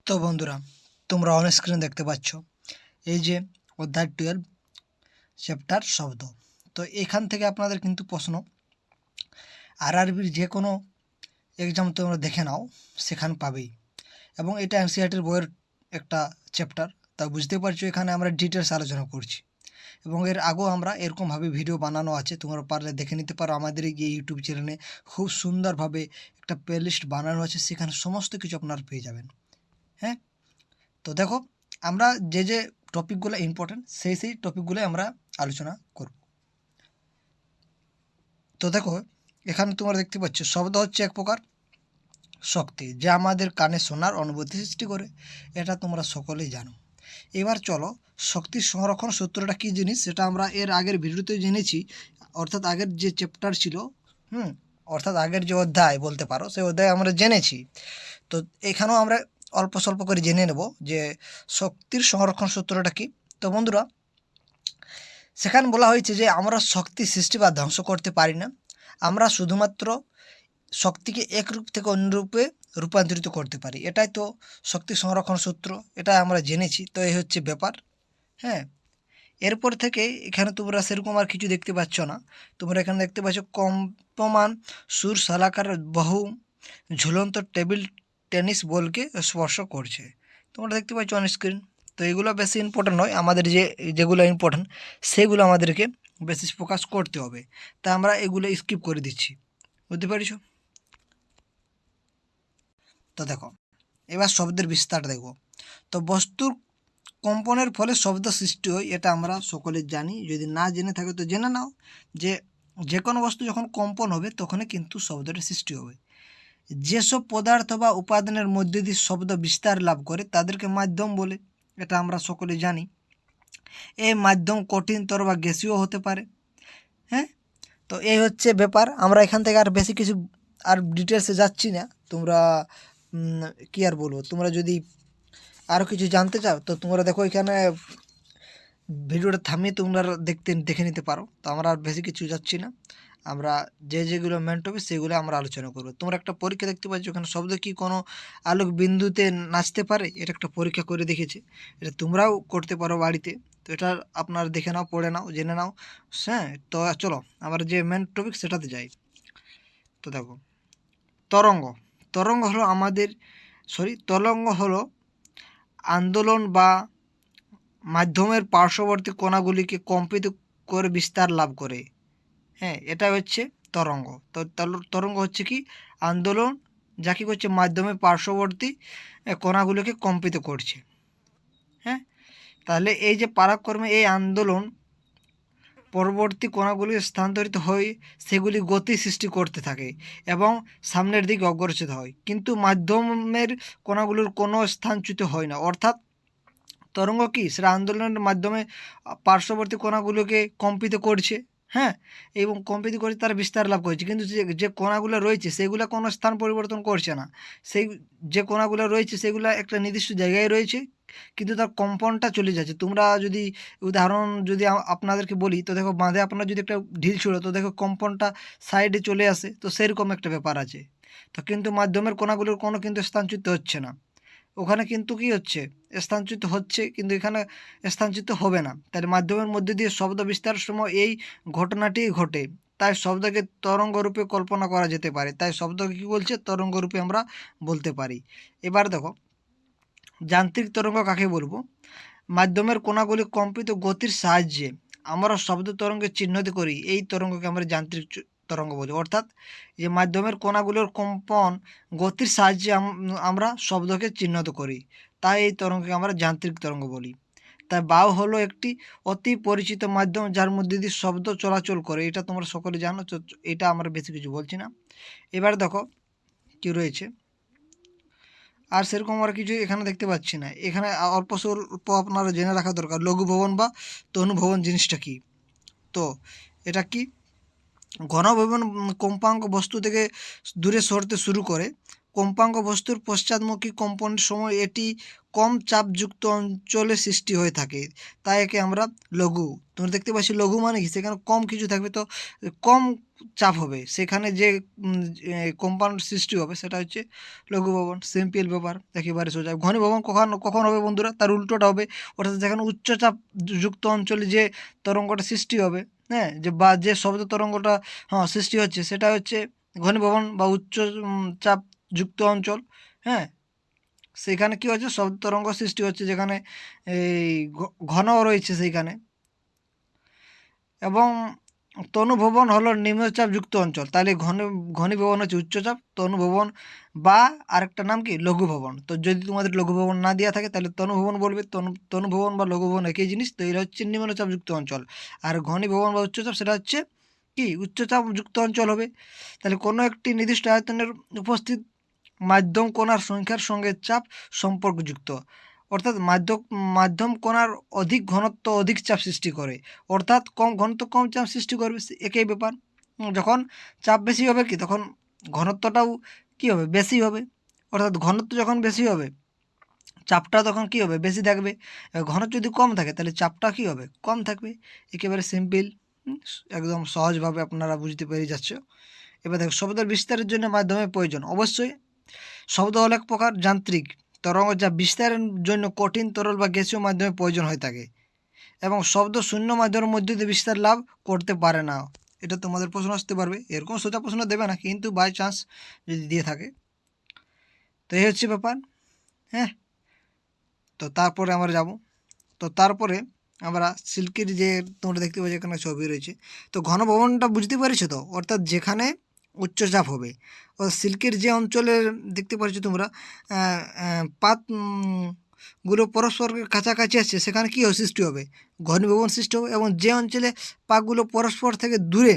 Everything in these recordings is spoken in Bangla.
তো বন্ধুরা, তোমরা অন স্ক্রিন দেখতে পাচ্ছ এই যে অধ্যায় 12 চ্যাপ্টার শব্দ। তো এখান থেকে আপনাদের কিন্তু প্রশ্ন আরআরবির যে কোনো এক্সাম তোমরা দেখে নাও, সেখানে পাবেই। এবং এটা এনসিইআরটির বইয়ের একটা চ্যাপ্টার, তা বুঝতে পারছো এখানে আমরা ডিটেলস আলোচনা করছি। এবং এর আগেও আমরা এরকমভাবে ভিডিও বানানো আছে, তোমরা পারলে দেখে নিতে পারো। আমাদের এই ইউটিউব চ্যানেলে খুব সুন্দরভাবে একটা প্লেলিস্ট বানানো আছে, সেখানে সমস্ত কিছু আপনারা পেয়ে যাবেন। হ্যাঁ, তো দেখো, আমরা যে টপিকগুলো ইম্পর্টেন্ট সেই টপিকগুলো আমরা আলোচনা করব। তো দেখো, এখানে তোমরা দেখতে পাচ্ছ শব্দ হচ্ছে এক প্রকার শক্তি, যা আমাদের কানে শোনার অনুভূতি সৃষ্টি করে। এটা তোমরা সকলেই জানো। এবার চলো, শক্তি সংরক্ষণ সূত্রটা কী জিনিস সেটা আমরা এর আগের ভিডিওতে জেনেছি, অর্থাৎ আগের যে চ্যাপ্টার ছিল, অর্থাৎ আগের যে অধ্যায় বলতে পারো, সেই অধ্যায় আমরা জেনেছি। তো এখানেও আমরা অল্প স্বল্প করে জেনে নেব যে শক্তির সংরক্ষণ সূত্রটা কী। তো বন্ধুরা, সেখানে বলা হয়েছে যে আমরা শক্তি সৃষ্টি বা ধ্বংস করতে পারি না, আমরা শুধুমাত্র শক্তিকে এক রূপ থেকে অন্য রূপে রূপান্তরিত করতে পারি। এটাই তো শক্তি সংরক্ষণ সূত্র, এটাই আমরা জেনেছি। তো এই হচ্ছে ব্যাপার। হ্যাঁ, এরপর থেকে এখানে তোমরা সেরকম আর কিছু দেখতে পাচ্ছ না। তোমরা এখানে দেখতে পাচ্ছ কম্পমান সুর শলাকার বহু ঝুলন্ত টেবিল টেনিস বলকে স্পর্শ করছে। তোমরা দেখতে পাচ্ছ অন স্ক্রিন। তো এগুলো বেশি ইম্পর্টেন্ট নয়, আমাদের যেগুলো ইম্পর্টেন্ট সেগুলো আমাদেরকে বেশি ফোকাস করতে হবে, তা আমরা এগুলো স্কিপ করে দিচ্ছি। বুঝতে পারছ? তো দেখো, এবার শব্দের বিস্তারটা দেখব। তো বস্তুর কম্পনের ফলে শব্দ সৃষ্টি হয়, এটা আমরা সকলে জানি। যদি না জেনে থাকে তো জেনে নাও যে যে কোনো বস্তু যখন কম্পন হবে তখনই কিন্তু শব্দের সৃষ্টি হবে। যেসব পদার্থ বা উপাদানের মধ্যে দিয়ে শব্দ বিস্তার লাভ করে তাদেরকে মাধ্যম বলে, এটা আমরা সকলে জানি। এই মাধ্যম কঠিনতর বা গ্যাসীয় হতে পারে। হ্যাঁ, তো এই হচ্ছে ব্যাপার। আমরা এখান থেকে আর বেশি কিছু আর ডিটেলসে যাচ্ছি না। তোমরা কি আর বলবো, তোমরা যদি আরও কিছু জানতে চাও তো তোমরা দেখো, এখানে ভিডিওটা থামিয়ে তোমরা দেখে নিতে পারো। তো আমরা আর বেশি কিছু যাচ্ছি না, আমরা যেগুলো মেন টপিক সেগুলো আমরা আলোচনা করবো। তোমরা একটা পরীক্ষা দেখতে পাচ্ছ, ওখানে শব্দ কি কোনো আলোক বিন্দুতে নাচতে পারে, এটা একটা পরীক্ষা করে দেখেছে। এটা তোমরাও করতে পারো বাড়িতে। তো এটা আপনারা দেখে নাও, পড়ে নাও, জেনে নাও। হ্যাঁ, তো চলো আমরা যে মেন টপিক সেটাতে যাই। তো দেখো, তরঙ্গ তরঙ্গ হলো তরঙ্গ হলো আন্দোলন বা মাধ্যমের পার্শ্ববর্তী কণাগুলিকে কম্পিত করে বিস্তার লাভ করে। হ্যাঁ, এটা হচ্ছে তরঙ্গ। তো তরঙ্গ হচ্ছে কি আন্দোলন, যা কি করছে মাধ্যমের পার্শ্ববর্তী কণাগুলিকে কম্পিত করছে। হ্যাঁ, তাহলে এই যে পারাক্রমে এই আন্দোলন পরবর্তী কণাগুলি স্থানান্তরিত হয়ে সেগুলি গতি সৃষ্টি করতে থাকে এবং সামনের দিকে অগ্রসর হয়, কিন্তু মাধ্যমের কণাগুলোর কোনো স্থানচ্যুত হয় না। অর্থাৎ তরঙ্গ কি সেটা আন্দোলনের মাধ্যমে পার্শ্ববর্তী কণাগুলোকে কম্পিত করছে। হ্যাঁ, এবং কম্পিত করে তারা বিস্তার লাভ করছে, কিন্তু যে কণাগুলো রয়েছে সেগুলো কোনো স্থান পরিবর্তন করছে না। সেই যে কণাগুলো রয়েছে সেগুলো একটা নির্দিষ্ট জায়গায় রয়েছে, কিন্তু তার কম্পনটা চলে যাচ্ছে। তোমরা যদি উদাহরণ যদি আপনাদেরকে বলি, তো দেখো বাঁধে আপনারা যদি একটা ঢিল ছুড়ো তো দেখো কম্পনটা সাইডে চলে আসে। তো সেরকম একটা ব্যাপার আছে। তো কিন্তু মাধ্যমের কণাগুলোর কোনো কিন্তু স্থানচ্যুত হচ্ছে না। ওখানে কিন্তু কি হচ্ছে, স্থানচ্যুত হচ্ছে, কিন্তু এখানে স্থানচ্যুত হবে না। তার মাধ্যমের মধ্যে দিয়ে শব্দ বিস্তারের সময় এই ঘটনাটি ঘটে, তাই শব্দকে তরঙ্গরূপে কল্পনা করা যেতে পারে। তাই শব্দকে কী বলছে, তরঙ্গরূপে আমরা বলতে পারি। এবার দেখো, যান্ত্রিক তরঙ্গ কাকে বলবো। মাধ্যমের কণাগুলি কম্পিত গতির সাহায্যে আমরা শব্দ তরঙ্গে চিহ্নিত করি, এই তরঙ্গকে আমরা যান্ত্রিক তরঙ্গ বলি। অর্থাৎ যে মাধ্যমের কণাগুলোর কম্পন গতির সাহায্যে আমরা শব্দকে চিহ্নিত করি, তাই এই তরঙ্গকে আমরা যান্ত্রিক তরঙ্গ বলি। তাই বায়ু হলো একটি অতি পরিচিত মাধ্যম যার মধ্যে দিয়ে শব্দ চলাচল করে, এটা তোমরা সকলে জানো। এটা আমরা বেশি কিছু বলছি না। এবার দেখো কী রয়েছে, আর সেরকম আর কিছু এখানে দেখতে পাচ্ছি না। এখানে অল্প স্বল্প আপনারা জেনে রাখা দরকার, লঘু ভবন বা তনু ভবন জিনিসটা কী। তো এটা কি, ঘনভবন কম্পাঙ্ক বস্তু থেকে দূরে সরতে শুরু করে, কম্পাঙ্ক বস্তুর পশ্চাৎমুখী কম্পনের সময় এটি কম চাপযুক্ত অঞ্চলে সৃষ্টি হয়ে থাকে, তাই একে আমরা লঘু। তোমরা দেখতে পাচ্ছি লঘু মানে কি, সেখানে কম কিছু থাকবে, তো কম চাপ হবে, সেখানে যে কম্পাউন্ড সৃষ্টি হবে সেটা হচ্ছে লঘু ভবন। সিম্পল ব্যাপার, একেবারে সোজা। ঘনীভবন কখন কখন হবে বন্ধুরা? তার উল্টোটা হবে, অর্থাৎ যেখানে উচ্চচাপ যুক্ত অঞ্চলে যে তরঙ্গটা সৃষ্টি হবে, হ্যাঁ, বা যে শব্দ তরঙ্গটা সৃষ্টি হচ্ছে, সেটা হচ্ছে ঘনীভবন বা উচ্চ চাপ যুক্ত অঞ্চল। হ্যাঁ, সেখানে কি হচ্ছে, শব্দ তরঙ্গ সৃষ্টি হচ্ছে, যেখানে এই ঘন রয়েছে সেইখানে। এবং তনুভবন হলো নিম্নচাপ যুক্ত অঞ্চল, তাহলে ঘনীভবন হচ্ছে উচ্চচাপ, তনুভবন বা আরেকটা নাম কি লঘু ভবন। তো যদি তোমাদের লঘু ভবন না দেওয়া থাকে তাহলে তনুভবন বলবে। তনুভবন বা লঘু ভবন একই জিনিস। তো এটা হচ্ছে নিম্নচাপ যুক্ত অঞ্চল, আর ঘনীভবন বা উচ্চচাপ সেটা হচ্ছে কি উচ্চচাপ যুক্ত অঞ্চল হবে। তাহলে কোনো একটি নির্দিষ্ট আয়তনের উপস্থিত মাধ্যম কণার সংখ্যার সঙ্গে চাপ সম্পর্কযুক্ত, অর্থাৎ মাধ্যম কণার অধিক ঘনত্ব অধিক চাপ সৃষ্টি করে, অর্থাৎ কম ঘনত্ব কম চাপ সৃষ্টি করবে, একই ব্যাপার। যখন চাপ বেশি হবে কি, তখন ঘনত্বটাও কী হবে, বেশি হবে। অর্থাৎ ঘনত্ব যখন বেশি হবে, চাপটা তখন কী হবে, বেশি থাকবে। ঘনত্ব যদি কম থাকে তাহলে চাপটা কী হবে, কম থাকবে। একেবারে সিম্পল, একদম সহজভাবে আপনারা বুঝতে পেরে যাচ্ছ। এবার দেখো, শব্দের বিস্তারের জন্য মাধ্যমের প্রয়োজন। অবশ্যই শব্দ হল এক প্রকার যান্ত্রিক তরঙ্গ, যা বিস্তারের জন্য কঠিন তরল বা গ্যাসীয় মাধ্যমের প্রয়োজন হয়ে থাকে, এবং শব্দ শূন্য মাধ্যমের মধ্যে দিয়ে বিস্তার লাভ করতে পারে না। এটা তোমাদের প্রশ্ন আসতে পারবে, এরকম সোজা প্রশ্ন দেবে না, কিন্তু বাই চান্স যদি দিয়ে থাকে। তো এই হচ্ছে ব্যাপার। হ্যাঁ, তো তারপরে আমরা যাব। তো তারপরে আমরা সিল্কের যে তোমরা দেখতে পাচ্ছ এখানে ছবি রয়েছে, তো ঘনভবনটা বুঝতে পেরেছো তো, অর্থাৎ যেখানে উচ্চচাপ হবে। ও সিল্কের যে অঞ্চলের দেখতে পাচ্ছ তোমরা পাত গুলো পরস্পরের কাছাকাছি আছে, সেখানে কী সৃষ্টি হবে, ঘনীভবন সৃষ্টি হবে। এবং যে অঞ্চলে পাকগুলো পরস্পর থেকে দূরে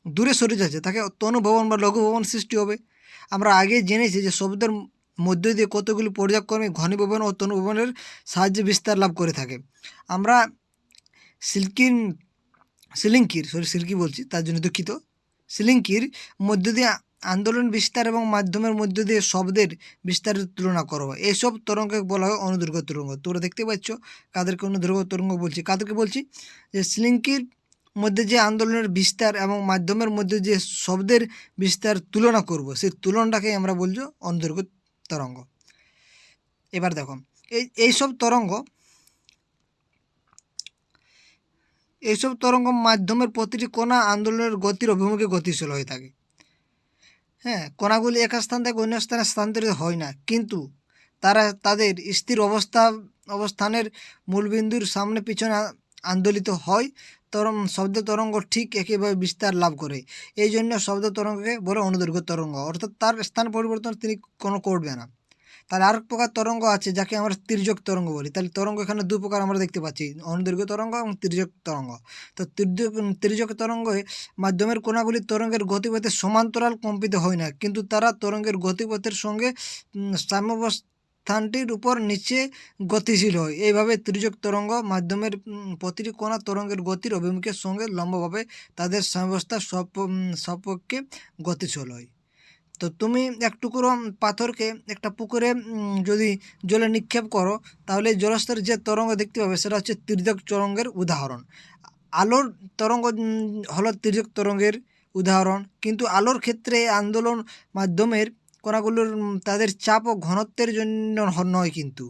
দূরে সরে যাচ্ছে তাকে তনুভবন বা লঘুভবন সৃষ্টি হবে। আমরা আগে জেনেছি যে শব্দের মধ্য দিয়ে কতগুলি পর্যায়ক্রমে ঘনীভবন ও তনুভবনের সাহায্যে বিস্তার লাভ করে থাকে। আমরা সিলিঙ্কি বলছি, তার জন্য দুঃখিত। সিলিঙ্কির মধ্য দিয়ে আন্দোলন বিস্তার এবং মাধ্যমের মধ্য দিয়ে শব্দের বিস্তারের তুলনা করো, এইসব তরঙ্গকে বলা হয় অনুদৈর্ঘ্য তরঙ্গ। তোমরা দেখতে পাচ্ছ কাদেরকে অনুদৈর্ঘ্য তরঙ্গ বলছি, কাদেরকে বলছি, যে সিলিঙ্কির মধ্যে যে আন্দোলনের বিস্তার এবং মাধ্যমের মধ্যে যে শব্দের বিস্তার তুলনা করব, সেই তুলনাটাকে আমরা বলছো অনুদৈর্ঘ্য তরঙ্গ। এবার দেখো, এইসব তরঙ্গ মাধ্যমের প্রতিটি কণা আন্দোলনের গতির অভিমুখে গতিশীল হয়ে থাকে। হ্যাঁ, কণাগুলি এক স্থান থেকে অন্য স্থানে স্থানান্তরিত হয় না, কিন্তু তারা তাদের স্থির অবস্থানের মূলবিন্দুর সামনে পিছনে আন্দোলিত হয়। শব্দ তরঙ্গ ঠিক একইভাবে বিস্তার লাভ করে। এই জন্য শব্দ তরঙ্গকে বলে অনুদৈর্ঘ্য তরঙ্গ, অর্থাৎ তার স্থান পরিবর্তন তিনি কোনো করবে না। তাহলে আরেক প্রকার তরঙ্গ আছে যাকে আমরা তির্যক তরঙ্গ বলি। তাহলে তরঙ্গ এখানে দু প্রকার আমরা দেখতে পাচ্ছি, অনুদৈর্ঘ্য তরঙ্গ এবং তির্যক তরঙ্গ। তো তির্যক তরঙ্গে মাধ্যমের কণাগুলি তরঙ্গের গতিপথের সমান্তরাল কম্পিত হয় না, কিন্তু তারা তরঙ্গের গতিপথের সঙ্গে সাম্যাবস্থানটির উপর নিচে গতিশীল হয়। এইভাবে তির্যক তরঙ্গ মাধ্যমের প্রতিটি কণা তরঙ্গের গতির অভিমুখের সঙ্গে লম্বভাবে তাদের সাম্যাবস্থার সপক্ষে গতিশীল হয়। তো তুমি এক টুকরো পাথরকে একটা পুকুরে যদি জলে নিক্ষেপ করো, তাহলে জলস্তরের যে তরঙ্গ দেখতে পাবে সেটা হচ্ছে তির্যক তরঙ্গের উদাহরণ। আলোর তরঙ্গ হলো তির্যক তরঙ্গের উদাহরণ, কিন্তু আলোর ক্ষেত্রে আন্দোলন মাধ্যমের কণাগুলোর তাদের চাপ ও ঘনত্বের জন্য নয়, কিন্তু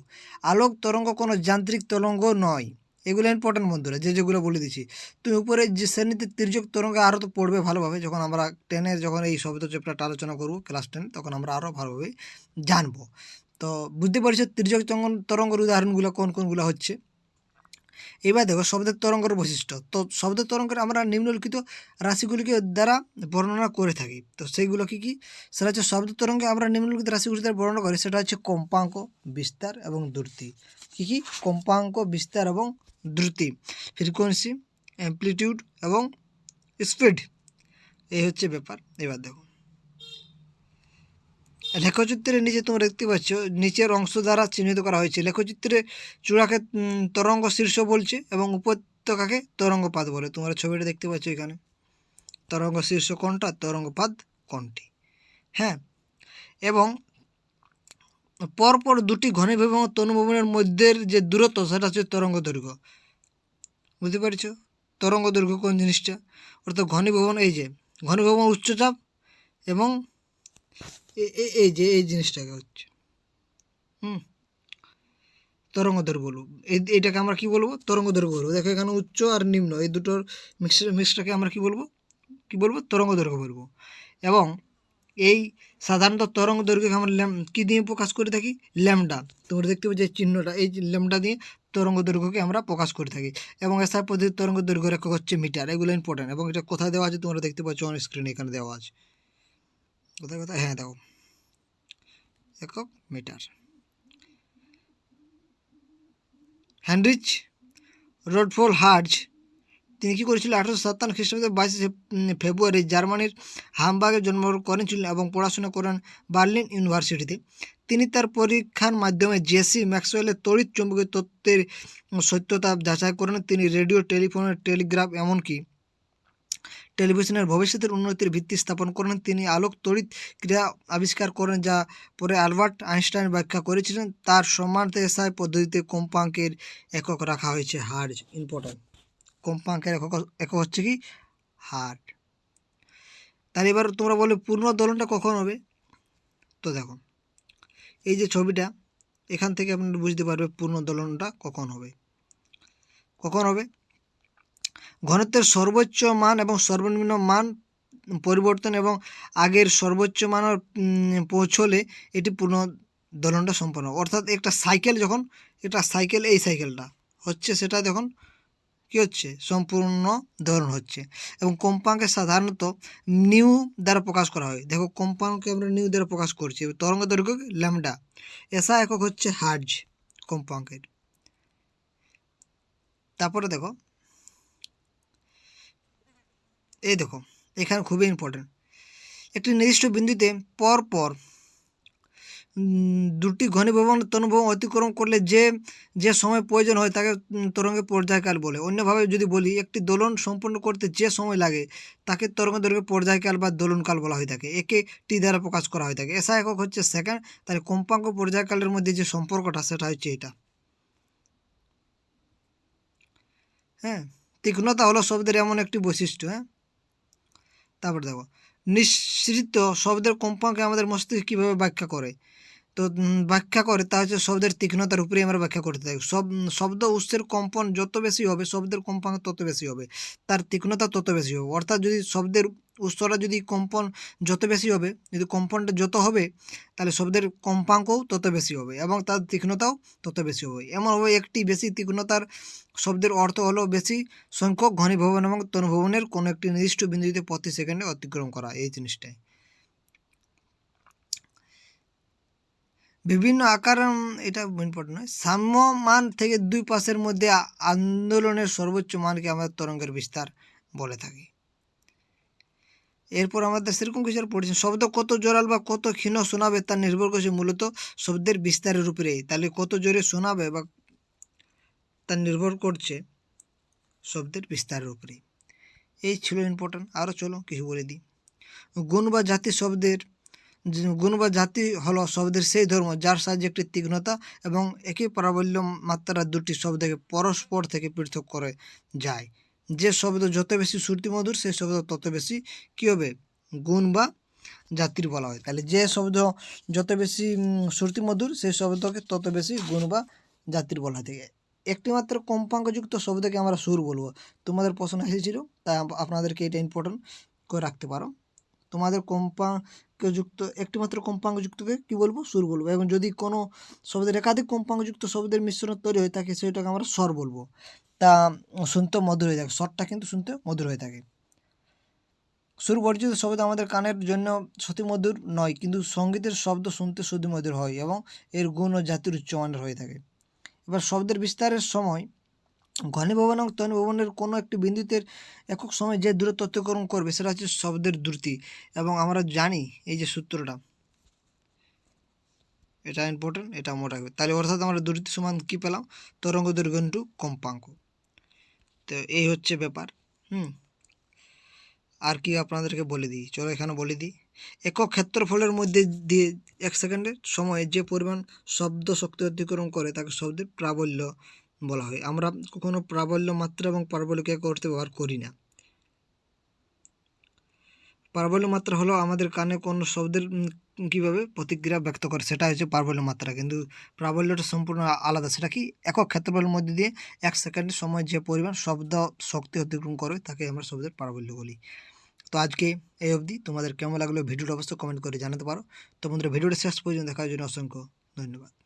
আলোক তরঙ্গ কোনো যান্ত্রিক তরঙ্গ নয়। এগুলো ইম্পর্টেন্ট বন্ধুরা, যেগুলো বলে দিচ্ছি। তুমি উপরে যে শ্রেণীতে তির্যক তরঙ্গ আরও তো পড়বে ভালোভাবে, যখন আমরা 10-এর যখন এই শব্দ চ্যাপ্টারটা আলোচনা করবো ক্লাস 10, তখন আমরা আরও ভালোভাবে জানবো। তো বুঝতে পারছো তির্যক তরঙ্গের উদাহরণগুলো কোনগুলো হচ্ছে। এবার দেখো শব্দের তরঙ্গের বৈশিষ্ট্য। তো শব্দের তরঙ্গের আমরা নিম্নলিখিত রাশিগুলিকে দ্বারা বর্ণনা করে থাকি। তো সেইগুলো কী সেটা হচ্ছে, শব্দ তরঙ্গে আমরা নিম্নলিখিত রাশিগুলি দ্বারা বর্ণনা করি, সেটা হচ্ছে কম্পাঙ্ক, বিস্তার এবং দ্রুতি। কী কম্পাঙ্ক, বিস্তার এবং দ্রুতি, ফ্রিকোয়েন্সি, অ্যামপ্লিটিউড এবং স্পিড, এই হচ্ছে ব্যাপার। এবার দেখো লেখচিত্রের নিচে তোমরা দেখতে পাচ্ছ নিচের অংশ দ্বারা চিহ্নিত করা হয়েছে। লেখচিত্রে চূড়াকে তরঙ্গ শীর্ষ বলছে এবং উপত্যকাকে তরঙ্গপাত বলে। তোমরা ছবিটা দেখতে পাচ্ছ এখানে, তরঙ্গ শীর্ষ কোনটা, তরঙ্গপাত কোনটি। হ্যাঁ, এবং পরপর দুটি ঘনীভবন এবং তনুভবনের মধ্যের যে দূরত্ব সেটা হচ্ছে তরঙ্গ দৈর্ঘ্য। বুঝতে পারছো তরঙ্গ দৈর্ঘ্য কোন জিনিসটা? অর্থাৎ ঘনীভবন, এই যে ঘনীভবন উচ্চচাপ এবং এই যে এই জিনিসটাকে হচ্ছে তরঙ্গ দৈর্ঘ্য বলবো। এইটাকে আমরা কি বলবো? তরঙ্গ দৈর্ঘ্য বলবো। দেখো এখানে উচ্চ আর নিম্ন এই দুটোর মিক্সটাকে আমরা কি বলবো? তরঙ্গ দৈর্ঘ্য বলবো। এবং এই সাধারণত তরঙ্গ দৈর্ঘ্যকে আমরা কি দিয়ে প্রকাশ করে থাকি? ল্যামডা। তোমরা দেখতে পাচ্ছ যে চিহ্নটা, এই ল্যামডা দিয়ে তরঙ্গ দৈর্ঘ্যকে আমরা প্রকাশ করে থাকি। এবং এসআই পদ্ধতির তরঙ্গ দৈর্ঘ্য একক হচ্ছে মিটার। এগুলো ইম্পর্টেন্ট। এবং এটা কোথায় দেওয়া আছে তোমরা দেখতে পাচ্ছ অন স্ক্রিনে, এখানে দেওয়া আছে। কোথায় কোথায়? হ্যাঁ দেখো, একক মিটার। হেনরিচ রডফোল হার্জ তিনি কী করেছিলেন? 1857 খ্রিস্টাব্দে 22 ফেব্রুয়ারি জার্মানির হামবার্গে জন্মগ্রহণ করেছিলেন এবং পড়াশোনা করেন বার্লিন ইউনিভার্সিটিতে। তিনি তার পরীক্ষার মাধ্যমে জেসি ম্যাক্সওয়েলের তড়িৎ চৌম্বকীয় তত্ত্বের সত্যতা যাচাই করেন। তিনি রেডিও, টেলিফোনের, টেলিগ্রাফ এমনকি টেলিভিশনের ভবিষ্যতের উন্নতির ভিত্তি স্থাপন করেন। তিনি আলোক তড়িৎ ক্রিয়া আবিষ্কার করেন, যা পরে আলবার্ট আইনস্টাইন ব্যাখ্যা করেছিলেন। তার সম্মানার্থে এসআই পদ্ধতিতে কম্পাঙ্কের একক রাখা হয়েছে হার্জ। ইম্পর্টেন্ট। কম্পাঙ্কের একক হচ্ছে কি? হার্জ। তাহলে এবার তোমরা বলে পূর্ণ দোলনটা কখন হবে? তো দেখো এই যে ছবিটা, এখান থেকে আপনারা বুঝতে পারবে পূর্ণ দোলনটা কখন হবে। ঘনত্বের সর্বোচ্চ মান এবং সর্বনিম্ন মান পরিবর্তন এবং আগের সর্বোচ্চ মান পৌঁছলে এটি পূর্ণ দোলনটা সম্পন্ন। অর্থাৎ একটা সাইকেল যখন, এই সাইকেলটা হচ্ছে, সেটা যখন কী হচ্ছে? সম্পূর্ণ দোলন হচ্ছে। এবং কম্পাঙ্কে সাধারণত নিউ দ্বারা প্রকাশ করা হয়। দেখো কম্পাঙ্কে আমরা নিউ দ্বারা প্রকাশ করছি। তরঙ্গ দৈর্ঘ্য ল্যামডা। এসা একক হচ্ছে হার্জ কম্পাঙ্কের। তারপরে দেখো এই দেখো এখানে খুবই ইম্পর্টেন্ট। একটি নির্দিষ্ট বিন্দুতে পরপর দুটি ঘনীভবন তনুভবন অতিক্রম করলে যে সময় প্রয়োজন হয় তাকে তরঙ্গের পর্যায়কাল বলে। অন্যভাবে যদি বলি, একটি দোলন সম্পন্ন করতে যে সময় লাগে তাকে তরঙ্গ দৈর্ঘ্যের পর্যায়কাল বা দোলনকাল বলা হয়ে থাকে। একে টি দ্বারা প্রকাশ করা হয়ে থাকে। এসআই একক হচ্ছে সেকেন্ড। তাহলে কম্পাঙ্ক পর্যায়কালের মধ্যে যে সম্পর্কটা সেটা হচ্ছে এটা। হ্যাঁ, তীক্ষ্ণতা হলো শব্দের এমন একটি বৈশিষ্ট্য। হ্যাঁ, তারপর দেখো নিঃসৃত শব্দের কম্পাঙ্কে আমাদের মস্তিষ্ক কীভাবে ব্যাখ্যা করে? তো ব্যাখ্যা করে তা হচ্ছে শব্দের তীক্ষ্ণতার উপরেই আমরা ব্যাখ্যা করতে থাকি। শব্দ উৎসের কম্পন যত বেশি হবে, শব্দের কম্পাঙ্ক তত বেশি হবে, তার তীক্ষ্ণতা তত বেশি হবে। অর্থাৎ যদি শব্দের উৎসটা যদি কম্পন যত বেশি হবে, যদি কম্পনটা যত হবে, তাহলে শব্দের কম্পাঙ্কও তত বেশি হবে এবং তার তীক্ষ্ণতাও তত বেশি হবে। এমনভাবে একটি বেশি তীক্ষ্ণতার শব্দের অর্থ হলো বেশি সংখ্যক ঘনীভবন এবং তনুভবনের কোনো একটি নির্দিষ্ট বিন্দুতে প্রতি সেকেন্ডে অতিক্রম করা, এই জিনিসটাই। বিভিন্ন আকার, এটা ইম্পর্টেন্ট নয়। সাম্য মান থেকে দুই পাশের মধ্যে আন্দোলনের সর্বোচ্চ মানকে আমরা তরঙ্গের বিস্তার বলে থাকি। এরপর আমাদের সেরকম কিছু আর পড়েছি। শব্দ কত জোরাল বা কত ক্ষীণ শোনাবে তা নির্ভর করছে মূলত শব্দের বিস্তারের উপরেই। তাহলে কত জোরে শোনাবে বা তা নির্ভর করছে শব্দের বিস্তারের উপরেই। এই ছিল ইম্পর্টেন্ট। আরও চলো কিছু বলে দিই। গুণ বা জাতি শব্দের গুণ বা জাতি হলো শব্দের সেই ধর্ম যার সাহায্যে একটি তীক্ষ্ণতা এবং একই প্রাবল্য মাত্রা দুটি শব্দকে পরস্পর থেকে পৃথক করে যায়। যে শব্দ যত বেশি শ্রুতিমধুর সেই শব্দ তত বেশি কী হবে? গুণ বা জাতির বলা হয়। তাহলে যে শব্দ যত বেশি শ্রুতিমধুর সেই শব্দকে তত বেশি গুণ বা জাতির বলা হয়ে থাকে। একটি মাত্র কম্পাঙ্কযুক্ত শব্দকে আমরা সুর বলবো। তোমাদের প্রশ্ন এসেছিল, তাই আপনাদেরকে এটা ইম্পর্টেন্ট করে রাখতে পারো। তোমাদের কম্পাঙ্কযুক্ত একটিমাত্র কম্পাঙ্কযুক্তকে কী বলবো? সুর বলবো। এবং যদি কোনো শব্দের একাধিক কম্পাঙ্কযুক্ত শব্দের মিশ্রণ তৈরি হয়ে থাকে সেটাকে আমরা স্বর বলবো। তা শুনতে মধুর হয়ে থাকে, স্বরটা কিন্তু শুনতে মধুর হয়ে থাকে। সুর বর্জিত শব্দ আমাদের কানের জন্য শ্রুতিমধুর নয়, কিন্তু সঙ্গীতের শব্দ শুনতে শ্রুতিমধুর হয় এবং এর গুণ ও জাতির উচ্চমানের হয়ে থাকে। এবার শব্দের বিস্তারের সময় ঘনীভবন এবং তনুভবনের কোনো একটি বিন্দুতে একক সময় যে দূরত্ব অতিক্রম করবে সেটা হচ্ছে শব্দের দ্রুতি। এবং আমরা জানি এই যে সূত্রটা, এটা ইম্পর্টেন্ট, এটা মনে রাখবে। তাহলে অর্থাৎ আমরা দ্রুতি সমান কী পেলাম? তরঙ্গ দৈর্ঘ্য ইন্টু কম্পাঙ্ক। তো এই হচ্ছে ব্যাপার। আর কি আপনাদেরকে বলে দিই, চলো এখানে বলে দিই। একক ক্ষেত্রফলের মধ্যে দিয়ে 1 সেকেন্ডের সময়ে যে পরিমাণ শব্দ শক্তি অতিক্রম করে তাকে শব্দের প্রাবল্য বলা হয়। আমরা কখনো প্রাবল্য মাত্রা এবং প্রাবল্যকে এক অর্থে ব্যবহার করি না। প্রাবল্য মাত্রা হলো আমাদের কানে কোনো শব্দের কীভাবে প্রতিক্রিয়া ব্যক্ত করে, সেটা হচ্ছে প্রাবল্য মাত্রা। কিন্তু প্রাবল্যটা সম্পূর্ণ আলাদা। সেটা কি? একক ক্ষেত্রফলের মধ্যে দিয়ে 1 সেকেন্ডের সময় যে পরিমাণ শব্দ শক্তি অতিক্রম করে তাকে আমরা শব্দের প্রাবল্য বলি। তো আজকে এই অবধি। তোমাদের কেমন লাগলো ভিডিওটা অবশ্যই কমেন্ট করে জানাতে পারো। তো বন্ধুরা, ভিডিওটা শেষ পর্যন্ত দেখার জন্য অসংখ্য ধন্যবাদ।